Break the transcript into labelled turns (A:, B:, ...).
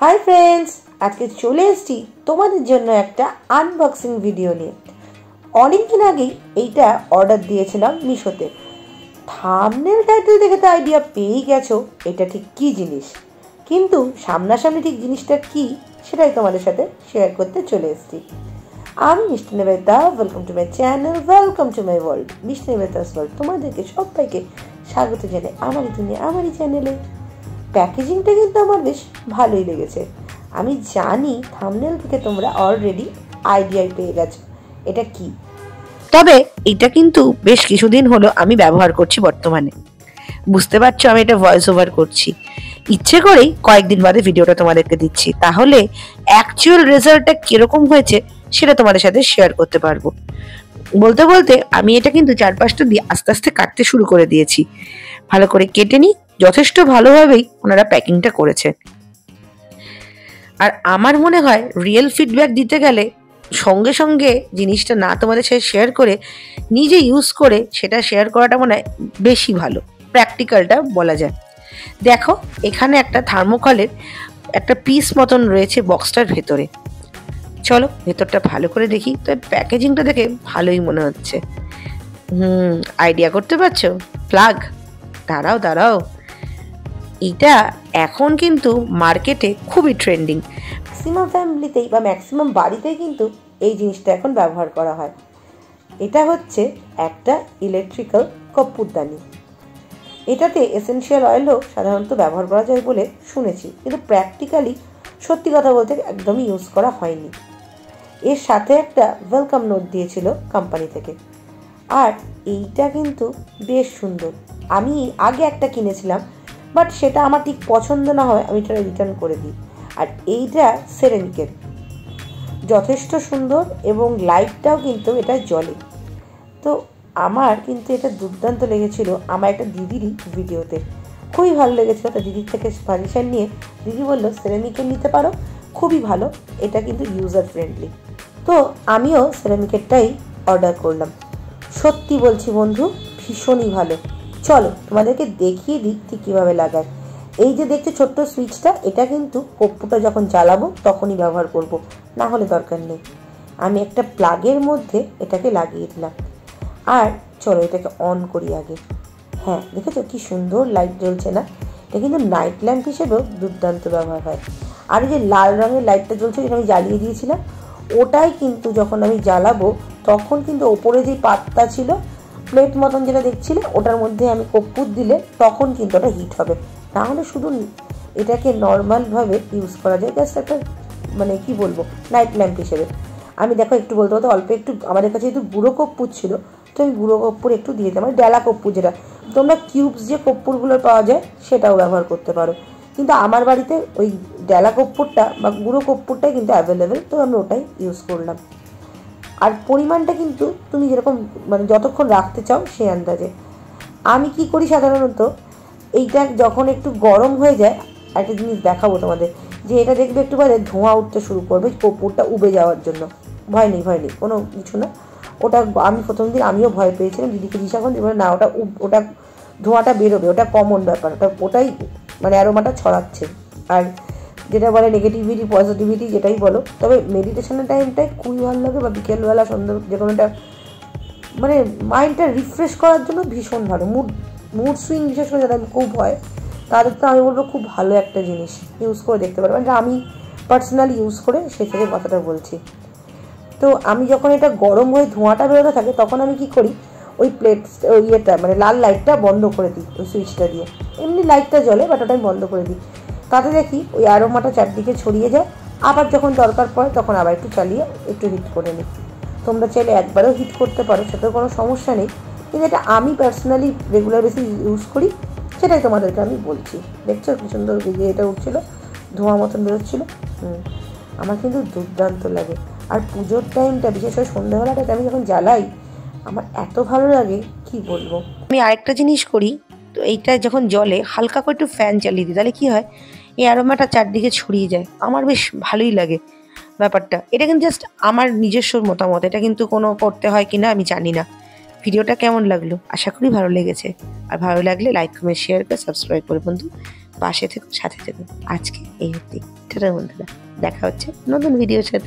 A: Hi friends आज के चले एसेছি তোমাদের জন্য একটা আনবক্সিং ভিডিও নিয়ে। অনেকদিন আগেই এইটা অর্ডার দিয়েছিলাম মিশোতে। থাম্বনেল টাইটেল দেখে তো আইডিয়া পেয়ে গেছো এটা ঠিক কি জিনিস, কিন্তু সামনাসামনি ঠিক জিনিসটা কি সেটাই তোমাদের সাথে শেয়ার করতে চলে এসেছি। আমি মিষ্টি Nivedita, welcome to my channel, welcome to my world, মিষ্টি নিবেদিতাস ওয়ার্ল্ড। তোমাদেরকে সবাইকে স্বাগত জানাই আমারই দুনিয়া আমারই চ্যানেলে। প্যাকেজিংটা কিন্তু আমার বেশ ভালোই লেগেছে। আমি জানি থাম্বনেল থেকে তোমরা অলরেডি আইডিয়া পেয়ে গেছো এটা কি, তবে এটা কিন্তু বেশ কিছুদিন হলো আমি ব্যবহার করছি বর্তমানে। বুঝতে পারছো আমি এটা ভয়েস ওভার করছি, ইচ্ছে করেই কয়েকদিন বাদে ভিডিওটা তোমাদেরকে দিচ্ছি, তাহলে অ্যাকচুয়াল রেজাল্টটা কিরকম হয়েছে সেটা তোমাদের সাথে শেয়ার করতে পারবো। বলতে বলতে আমি এটা কিন্তু চারপাশটা দিয়ে আস্তে আস্তে কাটতে শুরু করে দিয়েছি। ভালো করে কেটে নিই, যথেষ্ট ভালোভাবেই ওনারা প্যাকিংটা করেছে। আর আমার মনে হয় রিয়েল ফিডব্যাক দিতে গেলে সঙ্গে সঙ্গে জিনিসটা না তোমাদের সাথে শেয়ার করে নিজে ইউজ করে সেটা শেয়ার করাটা মনে হয় বেশি ভালো, প্র্যাকটিক্যালটা বলা যায়। দেখো এখানে একটা থার্মোকলের একটা পিস মতন রয়েছে বক্সটার ভেতরে। চলো ভেতরটা ভালো করে দেখি। তো প্যাকেজিংটা দেখে ভালোই মনে হচ্ছে। আইডিয়া করতে পারছো? প্লাগ, দাঁড়াও, এটা এখন কিন্তু মার্কেটে খুবই ট্রেন্ডিং। ম্যাক্সিমাম ফ্যামিলিতেই বা ম্যাক্সিমাম বাড়িতেই কিন্তু এই জিনিসটা এখন ব্যবহার করা হয়। এটা হচ্ছে একটা ইলেকট্রিক্যাল কর্পূরদানি। এটাতে এসেনশিয়াল অয়েলও সাধারণত ব্যবহার করা যায় বলে শুনেছি, কিন্তু প্র্যাকটিক্যালি সত্যি কথা বলতে একদমই ইউজ করা হয়নি। এর সাথে একটা ওয়েলকাম নোট দিয়েছিল কোম্পানি থেকে। আর এইটা কিন্তু বেশ সুন্দর। আমি আগে একটা কিনেছিলাম, বাট সেটা আমার ঠিক পছন্দ না হয় আমি এটা রিটার্ন করে দিই। আর এইটা সেরামিকের, যথেষ্ট সুন্দর এবং লাইটটাও কিন্তু এটা জ্বলে। তো আমার কিন্তু এটা দুর্দান্ত লেগেছিল আমার একটা দিদিরই ভিডিওতে, খুবই ভালো লেগেছিলো। তার দিদির থেকে সাজেশন নিয়ে দিদি বললো সেরামিকের নিতে পারো, খুবই ভালো, এটা কিন্তু ইউজার ফ্রেন্ডলি। তো আমিও সেরামিকেরটাই অর্ডার করলাম। সত্যি বলছি বন্ধু, ভীষণই ভালো। চলো তোমাদেরকে দেখিয়ে দিই ঠিক কীভাবে লাগায়। এই যে দেখছো ছোট্ট সুইচটা, এটা কিন্তু কর্পূরটা যখন জ্বালাবো তখনই ব্যবহার করব, না হলে দরকার নেই। আমি একটা প্লাগের মধ্যে এটাকে লাগিয়ে দিলাম। আর চলো এটাকে অন করি আগে। হ্যাঁ দেখেছো কি সুন্দর লাইট জ্বলছে না? এটা কিন্তু নাইট ল্যাম্প হিসেবেও দুর্দান্ত ব্যবহার হয়। আর এই যে লাল রঙের লাইটটা জ্বলছে যেটা আমি জ্বালিয়ে দিয়েছিলাম, ওটাই কিন্তু যখন আমি জ্বালাবো তখন কিন্তু ওপরে যে পাতটা ছিল প্লেট মতন যেটা দেখছিলে, ওটার মধ্যে আমি কর্পূর দিলে তখন কিন্তু ওটা হিট হবে। নাহলে শুধু এটাকে নর্মালভাবে ইউজ করা যায়, জাস্ট একটা মানে কি বলবো নাইট ল্যাম্প হিসেবে। আমি দেখো একটু বলতে বলতে অল্প একটু আমাদের কাছে যেহেতু গুঁড়ো কর্পূর ছিল, তো আমি গুঁড়ো কর্পূর একটু দিয়ে দিলাম, মানে ডেলা কর্পূর যেটা। তোমরা কিউবস যে কর্পূরগুলো পাওয়া যায় সেটাও ব্যবহার করতে পারো, কিন্তু আমার বাড়িতে ওই ডেলা কর্পূরটা বা গুঁড়ো কর্পূরটাই কিন্তু অ্যাভেলেবেল, তো আমি ওটাই ইউজ করলাম। আর পরিমাণটা কিন্তু তুমি যেরকম মানে যতক্ষণ রাখতে চাও সেই আন্দাজে। আমি কি করি সাধারণত, এইটা যখন একটু গরম হয়ে যায়, একটা জিনিস দেখাবো তোমাদের, যে এটা দেখবে একটু বাদে ধোঁয়া উঠতে শুরু করবে কর্পূরটা উবে যাওয়ার জন্য। ভয় নেই কোনো কিছু না। ওটা আমি প্রথম দিন আমিও ভয় পেয়েছিলাম, দিদিকে জিজ্ঞাসা করলাম, না ওটা ধোঁয়াটা বেরোবে, ওটা কমন ব্যাপার, ওটাই মানে অ্যারোমাটা ছড়াচ্ছে। আর যেটা বলে নেগেটিভিটি পজিটিভিটি যেটাই বলো, তবে মেডিটেশনের টাইমটাই খুবই ভালো লাগে, বা বিকেলবেলা সন্ধ্যা যে কোনোটা মানে মাইন্ডটা রিফ্রেশ করার জন্য ভীষণ ভালো। মুড সুইং বিশেষ করে যারা খুব হয় তাদের তো আমি বলবো খুব ভালো একটা জিনিস, ইউজ করে দেখতে পারো। মানে আমি পার্সোনালি ইউজ করে সে থেকে কথাটা বলছি। তো আমি যখন এটা গরম হয়ে ধোঁয়াটা বেরোতে থাকে তখন আমি কি করি, ওই ইয়েটা মানে লাল লাইটটা বন্ধ করে দিই ওই সুইচটা দিয়ে। এমনি লাইটটা জ্বলে বাট ওটা আমি বন্ধ করে দিই, তাতে দেখি ওই অ্যারোমাটা চারদিকে ছড়িয়ে যায়। আবার যখন দরকার পড়ে তখন আবার একটু চালিয়ে একটু হিট করে নিই। তোমরা চাইলে একবারেও হিট করতে পারো, সেটাও কোনো সমস্যা নেই, কিন্তু এটা আমি পার্সোনালি রেগুলার বেসিস ইউজ করি, সেটাই তোমাদেরকে আমি বলছি। দেখছো কি সুন্দর এটা উঠছিলো, ধোঁয়া মতন বেরোচ্ছিলো। আমার কিন্তু দুর্দান্ত লাগে। আর পুজোর টাইমটা বিশেষ করে সন্ধ্যাবেলাটাকে আমি যখন জ্বালাই আমার এত ভালো লাগে কি বলবো। আমি আরেকটা জিনিস করি, তো এইটা যখন জলে হালকা করে একটু ফ্যান চালিয়ে দিই, তাহলে কী হয় এই অ্যারোমাটা চারদিকে ছড়িয়ে যায়, আমার বেশ ভালোই লাগে ব্যাপারটা। এটা কিন্তু জাস্ট আমার নিজস্ব মতামত, এটা কিন্তু কোনো করতে হয় কিনা আমি জানি না। ভিডিওটা কেমন লাগলো? আশা করি ভালো লেগেছে। আর ভালো লাগলে লাইক কমেন্ট শেয়ার করে সাবস্ক্রাইব করে বন্ধু পাশে থেকো, সাথে থেকো। আজকে এই অবধি। টাটা বন্ধুরা, দেখা হচ্ছে নতুন ভিডিওর সাথে।